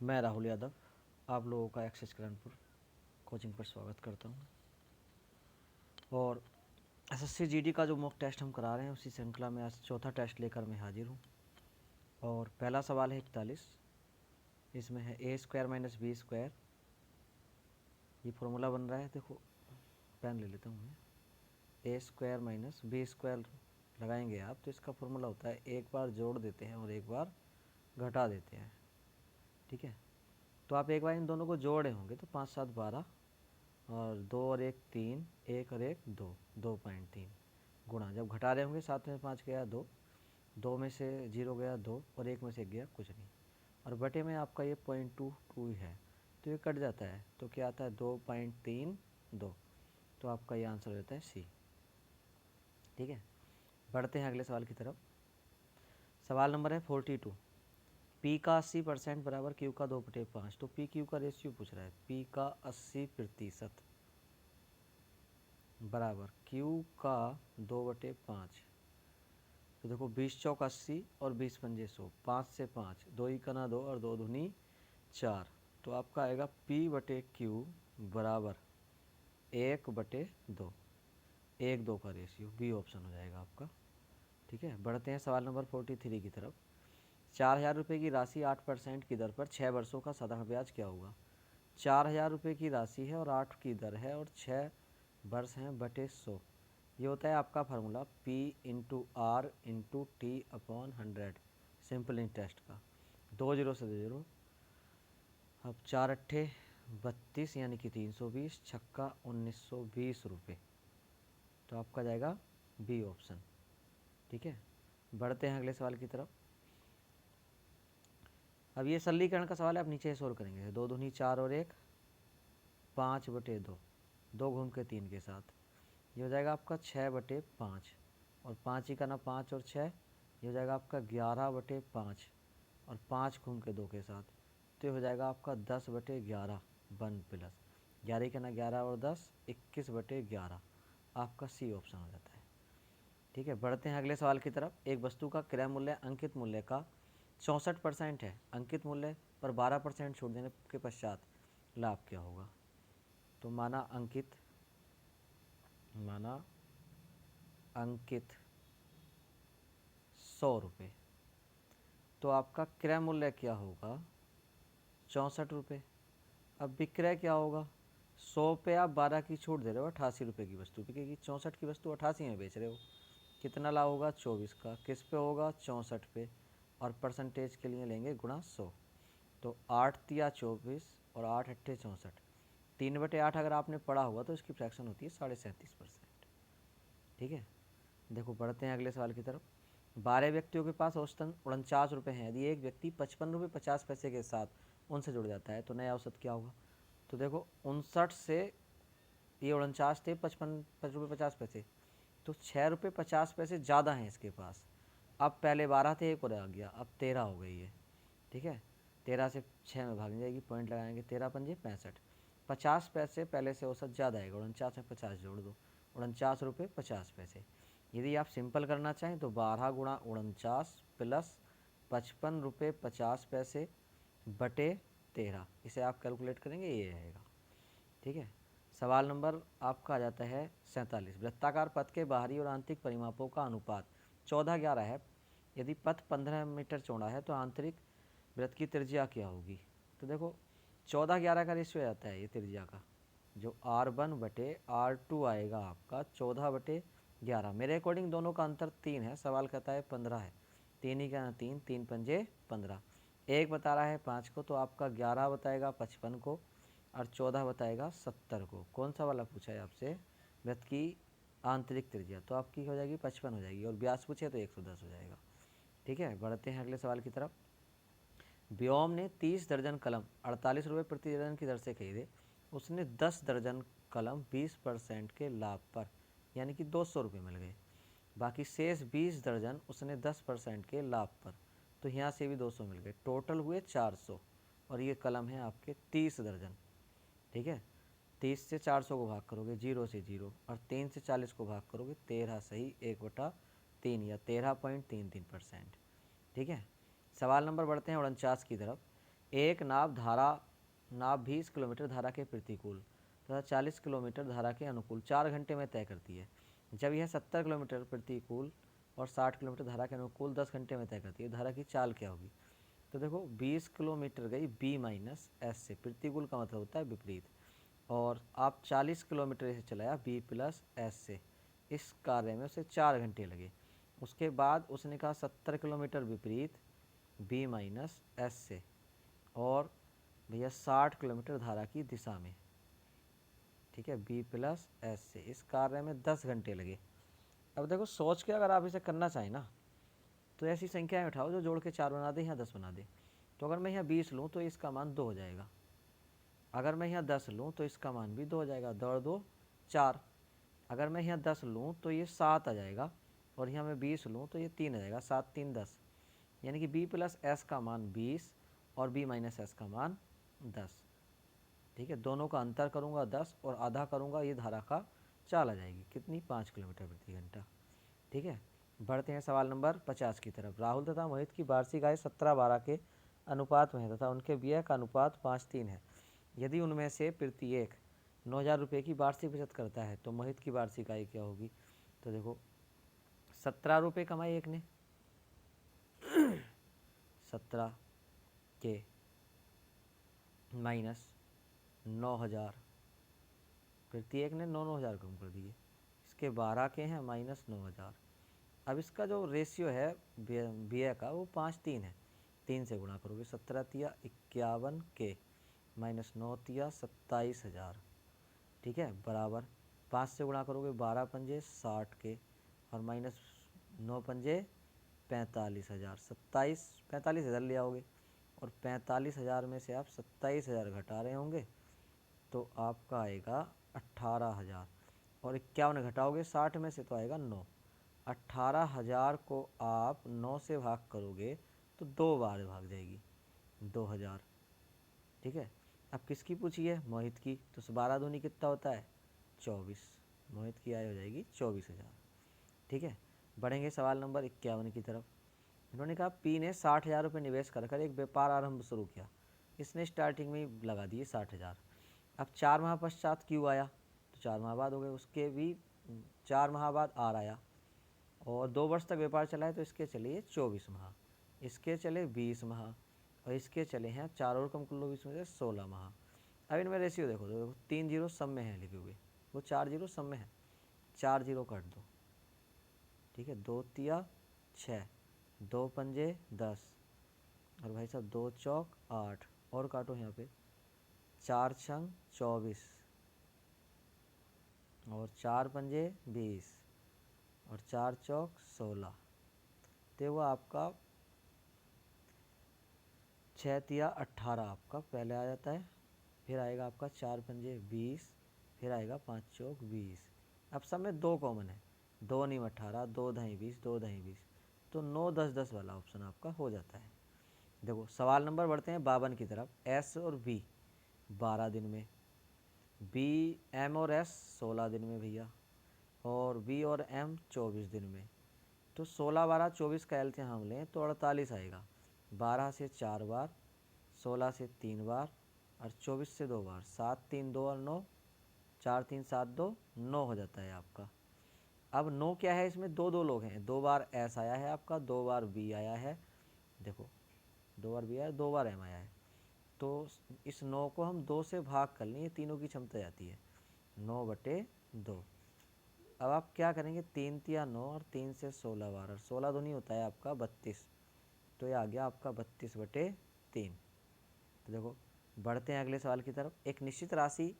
मैं राहुल यादव आप लोगों का एक्सेस कानपुर कोचिंग पर स्वागत करता हूं। और एसएससी जीडी का जो मॉक टेस्ट हम करा रहे हैं उसी श्रृंखला में आज चौथा टेस्ट लेकर मैं हाजिर हूं। और पहला सवाल है 41। इसमें है ए स्क्वायर माइनस बी स्क्वायर। ये फॉर्मूला बन रहा है, देखो पेन ले लेता हूँ मैं। ए स्क्वायर माइनस बी स्क्वायर लगाएंगे आप तो इसका फॉर्मूला होता है एक बार जोड़ देते हैं और एक बार घटा देते हैं। ठीक है, तो आप एक बार इन दोनों को जोड़े होंगे तो 5 7 12 और 2 और 1 3, 1 और 1 2, 2.3 गुणा जब घटा रहे होंगे 7 में 5 गया 2, 2 में से 0 गया 2 और 1 में से गया कुछ नहीं, और बटे में आपका ये 0.22 है तो ये कट जाता है तो क्या आता है 2.32। तो आपका ये आंसर हो जाता है सी। ठीक है, बढ़ते हैं अगले सवाल की तरफ। सवाल नंबर है 42। पी का 80% बराबर क्यू का 2/5। तो पी क्यू का रेशियो पूछ रहा है। पी का 80% बराबर क्यू का 2/5। तो देखो 20 चौक 80 और 20 पंजे 100, 5 से 5, 2 ही कना 2 और 2 दूनी 4। तो आपका आएगा P/Q बराबर 1/2। 1:2 का रेशियो, बी ऑप्शन हो जाएगा आपका। ठीक है, बढ़ते हैं सवाल नंबर 43 की तरफ। 4,000 रुपये की राशि 8% की दर पर 6 वर्षों का साधारण ब्याज क्या होगा। 4,000 रुपये की राशि है और 8 की दर है और 6 वर्ष हैं बटे 100। ये होता है आपका formula P into R into T upon 100 simple interest का। 2 जीरो से 2 जीरो, अब 4 अट्ठे 32 यानी कि 320, छक्का 1920 रुपये। तो आपका जाएगा बी ऑप्शन। ठीक है, बढ़ते हैं अगले सवाल की तरफ। अब ये सरलीकरण का सवाल है, आप नीचे सोल्व करेंगे। 2 दूनी 4 और 1 5/2, 2 घूम के 3 के साथ ये हो जाएगा आपका 6/5, और 5 ही का ना 5 और 6, ये हो जाएगा आपका 11/5, और 5 घूम के 2 के साथ तो ये हो जाएगा आपका 10/11 1 प्लस 11 का ना 11 और 10 21/11। आपका सी ऑप्शन हो जाता है। ठीक है, बढ़ते हैं अगले सवाल की तरफ। एक वस्तु का क्रय मूल्य अंकित मूल्य का 64% है। अंकित मूल्य पर 12% छूट देने के पश्चात लाभ क्या होगा। तो माना अंकित 100 रुपये, तो आपका क्रय मूल्य क्या होगा 64 रुपये। अब विक्रय क्या होगा, 100 पे आप 12 की छूट दे रहे हो, 88 रुपये की वस्तु बिकेगी। 64 की वस्तु 88 में बेच रहे हो, कितना लाभ होगा 24 का। किस पे होगा 64 पे, और परसेंटेज के लिए लेंगे गुणा 100। तो 8 तिया 24 और 8 अट्ठे 64, 3/8 अगर आपने पढ़ा होगा तो इसकी फ्रैक्शन होती है 37%। ठीक है, देखो बढ़ते हैं अगले सवाल की तरफ। 12 व्यक्तियों के पास औसतन 49 रुपये हैं। यदि एक व्यक्ति 55 रुपये 50 पैसे के साथ उनसे जुड़ जाता है तो नया औसत क्या होगा। तो देखो 59 से ये 49 थे 55 रुपये 50 पैसे, तो 6 रुपये 50 पैसे ज़्यादा हैं इसके पास। अब पहले 12 थे, एक और आ गया, अब 13 हो गई है। ठीक है, 13 से 6 में भाग जाएगी, पॉइंट लगाएंगे, 13 पंजे 65, 50 पैसे पहले से औसत ज़्यादा है। 49 में 50 जोड़ दो, 49 रुपये 50 पैसे। यदि आप सिंपल करना चाहें तो 12 गुणा 49 प्लस 55 रुपये 50 पैसे बटे 13, इसे आप कैलकुलेट करेंगे, ये आएगा। ठीक है, सवाल नंबर आपका आ जाता है 47। वृत्ताकार पथ के बाहरी और आंतरिक परिमापों का अनुपात 14:11 है। यदि पथ 15 मीटर चौड़ा है तो आंतरिक वृत्त की त्रिज्या क्या होगी। तो देखो 14:11 का रेशियो आता है ये त्रिज्या का, जो R1/R2 आएगा आपका 14/11। मेरे अकॉर्डिंग दोनों का अंतर 3 है, सवाल कहता है 15 है। 3 ही का 3, 3 पंजे 15, एक बता रहा है 5 को, तो आपका 11 बताएगा 55 को और 14 बताएगा 70 को। कौन सा वाला पूछा है आपसे, वृत्त की आंतरिक त्रिज्या, तो आपकी हो जाएगी 55 हो जाएगी, और व्यास पूछे तो 110 हो जाएगा। ठीक है, बढ़ते हैं अगले सवाल की तरफ। व्योम ने 30 दर्जन कलम 48 रुपये प्रति दर्जन की दर से खरीदे। उसने 10 दर्जन कलम 20% के लाभ पर यानी कि 200 रुपये मिल गए। बाकी शेष 20 दर्जन उसने 10% के लाभ पर, तो यहाँ से भी 200 मिल गए, टोटल हुए 400। और ये कलम है आपके 30 दर्जन। ठीक है, 30 से 400 को भाग करोगे 0 से 0, और 3 से 40 को भाग करोगे 13 सही 1/3 या 13.33%। ठीक है, सवाल नंबर बढ़ते हैं 49 की तरफ। एक नाव 20 किलोमीटर धारा के प्रतिकूल तथा 40 किलोमीटर धारा के अनुकूल 4 घंटे में तय करती है। जब यह 70 किलोमीटर प्रतिकूल और 60 किलोमीटर धारा के अनुकूल 10 घंटे में तय करती है, धारा की चाल क्या होगी? तो देखो 20 किलोमीटर गई बी माइनस एस से, प्रतिकूल का मतलब होता है विपरीत, और आप 40 किलोमीटर से चलाया बी प्लस एस से। इस कार्य में उसे 4 घंटे लगे। उसके बाद उसने कहा 70 किलोमीटर विपरीत बी माइनस एस से, और भैया 60 किलोमीटर धारा की दिशा में, ठीक है, बी प्लस एस से। इस कार्य में 10 घंटे लगे। अब देखो सोच के अगर आप इसे करना चाहें ना, तो ऐसी संख्याएं उठाओ जो जोड़ के 4 बना दे या 10 बना दे। तो अगर मैं यहाँ 20 लूँ तो इसका मान 2 हो जाएगा। अगर मैं यहाँ 10 लूँ तो इसका मान भी 2 हो जाएगा, 2 2 4। अगर मैं यहाँ 10 लूँ तो ये 7 आ जाएगा, और यहाँ मैं 20 लूँ तो ये 3 आ जाएगा, 7 3 10। यानी कि बी प्लस एस का मान 20 और बी माइनस एस का मान 10। ठीक है, दोनों का अंतर करूँगा 10 और आधा करूँगा, ये धारा का चाल आ जाएगी कितनी? 5 किलोमीटर प्रति घंटा। ठीक है, बढ़ते हैं सवाल नंबर 50 की तरफ। राहुल तथा मोहित की वार्षिक आय 17-12 के अनुपात में है तथा उनके व्यय का अनुपात 5-3 है। यदि उनमें से प्रत्येक 9,000 रुपये की वार्षिक बचत करता है तो मोहित की वार्षिक आय क्या होगी? तो देखो 17 रुपये कमाए एक ने, 17 के माइनस 9,000, प्रत्येक ने 9,000 कम कर दिए। इसके 12 के हैं माइनस 9,000। अब इसका जो रेशियो है व्यय का वो 5-3 है। 3 से गुणा करोगे, 17 तिया 51 के माइनस 9 तिया 27,000, ठीक है, बराबर 5 से गुणा करोगे 12 पंजे 60 के और माइनस 9 पंजे 45,000, 45,000 ले आओगे, और 45,000 में से आप 27,000 घटा रहे होंगे तो आपका आएगा 18,000, और 51 घटाओगे 60 में से तो आएगा 9। 18,000 को आप 9 से भाग करोगे तो 2 बार भाग जाएगी, 2,000। ठीक है, अब किसकी पूछी है? मोहित की। तो 12 दूनी कितना होता है? 24। मोहित की आय हो जाएगी 24,000। ठीक है, बढ़ेंगे सवाल नंबर 51 की तरफ। इन्होंने कहा पी ने 60,000 रुपये निवेश कर एक व्यापार आरंभ शुरू किया। इसने स्टार्टिंग में ही लगा दिए 60,000। अब 4 माह पश्चात क्यू आया, तो 4 माह बाद हो गए, उसके भी 4 माह बाद आर आया, और 2 वर्ष तक व्यापार चला है तो इसके चले 24 माह, इसके चले 20 माह, और इसके चले हैं 4 और कम कर लो 20 में से 16 माह। अब इनमें रेशियो देखो, तो देखो 3 जीरो सब में है लिखे हुए, वो 4 जीरो सब में है, 4 जीरो काट दो। ठीक है, 2 तिया 6, 2 पंजे 10, और भाई साहब 2 चौक 8, और काटो यहाँ पे 4 छंग 24, और 4 पंजे 20, और 4 चौक 16। तो वो आपका 6 तिया 18 आपका पहले आ जाता है, फिर आएगा आपका 4 पंजे 20, फिर आएगा 5 चौक 20। अब सब में 2 कॉमन है, 2 नीम 18, 2 दही 20, 2 दही 20, तो 9 10 10 वाला ऑप्शन आपका हो जाता है। देखो सवाल नंबर बढ़ते हैं 52 की तरफ। एस और बी 12 दिन में, बी एम और एस 16 दिन में भैया, और बी और एम 24 दिन में। तो 16 12 24 का एलसीएम हम लें तो 48 आएगा। 12 से 4 बार, 16 से 3 बार, और 24 से 2 बार, 7 3 2 और 9, 4 3 7 2 9 हो जाता है आपका। अब 9 क्या है? इसमें 2 लोग हैं, 2 बार एस आया है आपका, 2 बार बी आया है, देखो 2 बार बी आया, 2 बार एम आया है। तो इस 9 को हम 2 से भाग कर लें, तीनों की क्षमता जाती है 9/2। अब आप क्या करेंगे? 3 तिया 9 और 3 से 16 बार, और 16 दूनी होता है आपका 32, तो ये आ गया आपका 32/3। तो देखो बढ़ते हैं अगले सवाल की तरफ। एक निश्चित राशि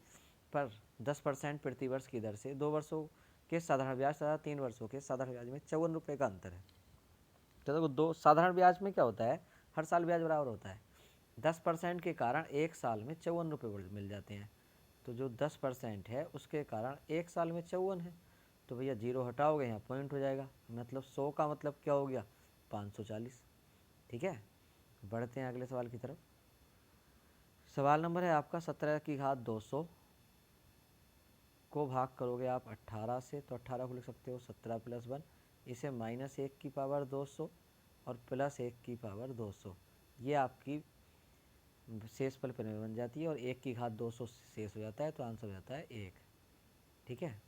पर 10% प्रति वर्ष की दर से 2 वर्षों के साधारण ब्याज तथा 3 वर्षों के साधारण ब्याज में 54 रुपये का अंतर है। तो देखो दो साधारण ब्याज में क्या होता है? हर साल ब्याज बराबर होता है। 10% के कारण एक साल में 54 रुपये मिल जाते हैं। तो जो 10% है उसके कारण एक साल में 54 है, तो भैया जीरो हटाओगे यहाँ पॉइंट हो जाएगा, मतलब 100 का मतलब क्या हो गया? 540। ठीक है, बढ़ते हैं अगले सवाल की तरफ। सवाल नंबर है आपका 17 की घात 200 को भाग करोगे आप 18 से, तो 18 को लिख सकते हो 17 + 1, इसे -1 की पावर 200 और +1 की पावर 200। ये आपकी शेष पल परिमेय बन जाती है और 1 की घात 200 शेष हो जाता है, तो आंसर हो जाता है 1। ठीक है,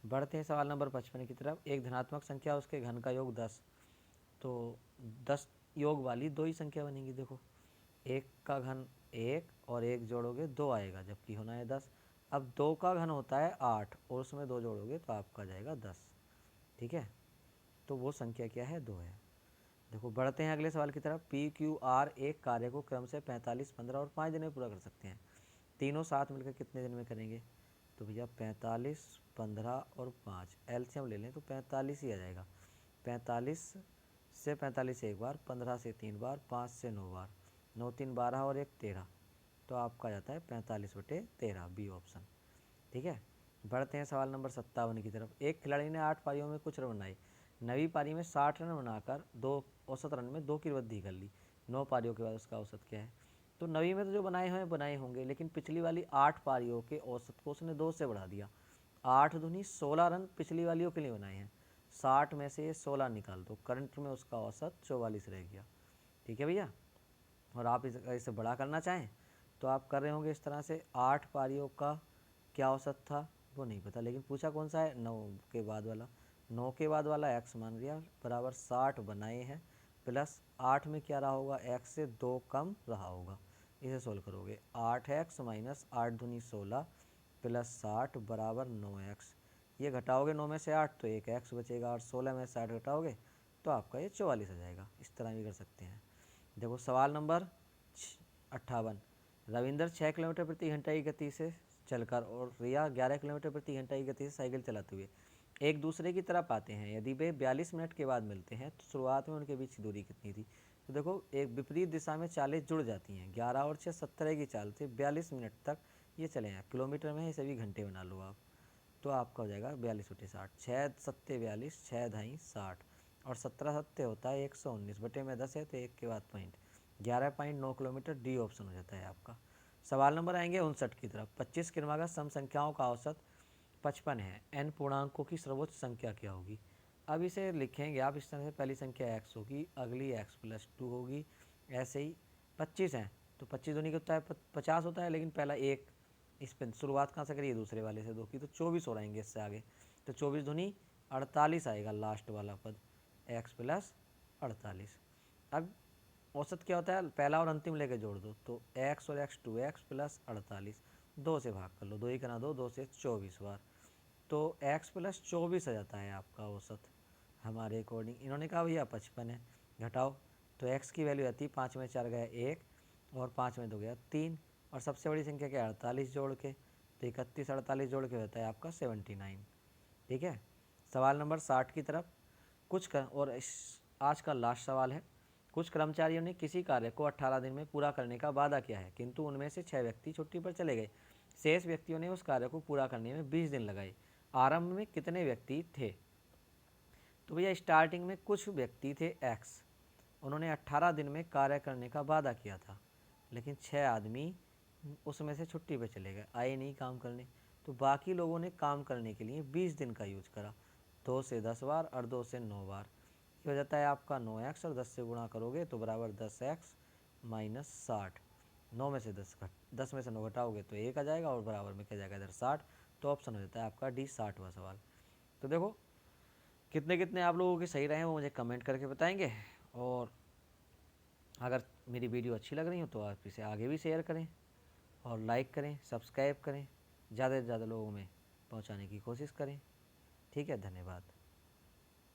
बढ़ते हैं सवाल नंबर 55 की तरफ। एक धनात्मक संख्या उसके घन का योग 10, तो 10 योग वाली दो ही संख्या बनेंगी। देखो 1 का घन 1 और 1 जोड़ोगे 2 आएगा, जबकि होना है 10। अब 2 का घन होता है 8 और उसमें 2 जोड़ोगे तो आपका जाएगा 10। ठीक है, तो वो संख्या क्या है, 2 है। देखो बढ़ते हैं अगले सवाल की तरफ। पी क्यू आर एक कार्य को क्रम से 45, 15 और 5 दिन में पूरा कर सकते हैं। तीनों साथ मिलकर कितने दिन में करेंगे? तो भैया 45, 15 और 5 एलसीएम ले लें तो 45 ही आ जाएगा। 45 से 45 एक बार, 15 से 3 बार, 5 से 9 बार, 9 3 12 और 1 13, तो आपका जाता है 45/13, बी ऑप्शन। ठीक है, बढ़ते हैं सवाल नंबर 57 की तरफ। एक खिलाड़ी ने 8 पारियों में कुछ रन बनाए। 9वीं पारी में 60 रन बनाकर औसत रन में 2 की वृद्धि कर ली। 9 पारियों के बाद उसका औसत क्या है? तो 9वीं में तो जो बनाए होंगे, लेकिन पिछली वाली 8 पारियों के औसत को उसने 2 से बढ़ा दिया। 8 दूनी 16 रन पिछली वालियों के लिए बनाए हैं। 60 में से ये 16 निकाल दो, करंट में उसका औसत 44 रह गया। ठीक है भैया, और आप इसे बड़ा करना चाहें तो आप कर रहे होंगे इस तरह से। 8 पारियों का क्या औसत था वो नहीं पता, लेकिन पूछा कौन सा है, 9 के बाद वाला। 9 के बाद वाला x मान लिया बराबर 60 बनाए हैं, प्लस 8 में क्या रहा होगा, x से 2 कम रहा होगा। इसे सोल्व करोगे, 8x माइनस 8 दूनी 16 प्लस 60 बराबर 9x। ये घटाओगे 9 में से 8 तो एक x बचेगा, और 16 में 60 घटाओगे तो आपका ये 44 आ जाएगा। इस तरह भी कर सकते हैं। देखो सवाल नंबर 58। रविंदर 6 किलोमीटर प्रति घंटा की गति से चलकर और रिया 11 किलोमीटर प्रति घंटा की गति से साइकिल चलाते हुए एक दूसरे की तरफ आते हैं। यदि वे 42 मिनट के बाद मिलते हैं तो शुरुआत में उनके बीच की दूरी कितनी थी? तो देखो एक विपरीत दिशा में चालें जुड़ जाती हैं। 11 और 6 17 की चाल से 42 मिनट तक ये चले हैं। किलोमीटर में इसे भी घंटे बना लो आप, तो आपका हो जाएगा 42/60। 6 सत्ते 42, 6 ढाई 60 और 17 सत्ते होता है 119, बटे में 10 है तो एक के बाद पॉइंट, 11.9 किलोमीटर, डी ऑप्शन हो जाता है आपका। सवाल नंबर आएंगे 59 की तरफ। 25 क्रमागत सम संख्याओं का औसत 55 है। n पूर्णांकों की सर्वोच्च संख्या क्या होगी? अब इसे लिखेंगे आप इस तरह से, पहली संख्या x होगी, अगली x+2 होगी, ऐसे ही 25 हैं तो 25 दूनी कितना है, 50 होता है, लेकिन पहला एक इस पर शुरुआत कहाँ से करिए, दूसरे वाले से 2 की, तो 24 हो रहेंगे इससे आगे। तो 24 दूनी 48 आएगा लास्ट वाला पद, x+48। अब औसत क्या होता है, पहला और अंतिम लेके जोड़ दो, तो x और x 2x+48, 2 से भाग कर लो, 2 ही करा दो, 2 से 24 बार, तो x+24 आ जाता है आपका औसत हमारे अकॉर्डिंग। इन्होंने कहा भैया 55 है, घटाओ, तो x की वैल्यू आती है 5 में 4 गया 1 और 5 में 2 गया 3, और सबसे बड़ी संख्या क्या है 48 जोड़ के, तो 31 48 जोड़ के होता है आपका 79। ठीक है, सवाल नंबर 60 की तरफ। और आज का लास्ट सवाल है। कुछ कर्मचारियों ने किसी कार्य को 18 दिन में पूरा करने का वादा किया है, किंतु उनमें से 6 व्यक्ति छुट्टी पर चले गए। शेष व्यक्तियों ने उस कार्य को पूरा करने में 20 दिन लगाए। आरंभ में कितने व्यक्ति थे? तो भैया स्टार्टिंग में कुछ व्यक्ति थे x, उन्होंने 18 दिन में कार्य करने का वादा किया था, लेकिन 6 आदमी उसमें से छुट्टी पे चले गए, आए नहीं काम करने, तो बाकी लोगों ने काम करने के लिए 20 दिन का यूज करा। 2 से 10 बार और 2 से 9 बार, ये हो जाता है आपका 9x, और 10 से गुणा करोगे तो बराबर 10x माइनस 60। 9 में से 10 में से 9 घटाओगे तो 1 आ जाएगा, और बराबर में क्या जाएगा इधर 60, तो ऑप्शन हो जाता है आपका डी 60वां सवाल। तो देखो कितने कितने आप लोगों के सही रहे हैं वो मुझे कमेंट करके बताएंगे, और अगर मेरी वीडियो अच्छी लग रही हो तो आप इसे आगे भी शेयर करें और लाइक करें, सब्सक्राइब करें, ज़्यादा से ज़्यादा लोगों में पहुंचाने की कोशिश करें। ठीक है, धन्यवाद।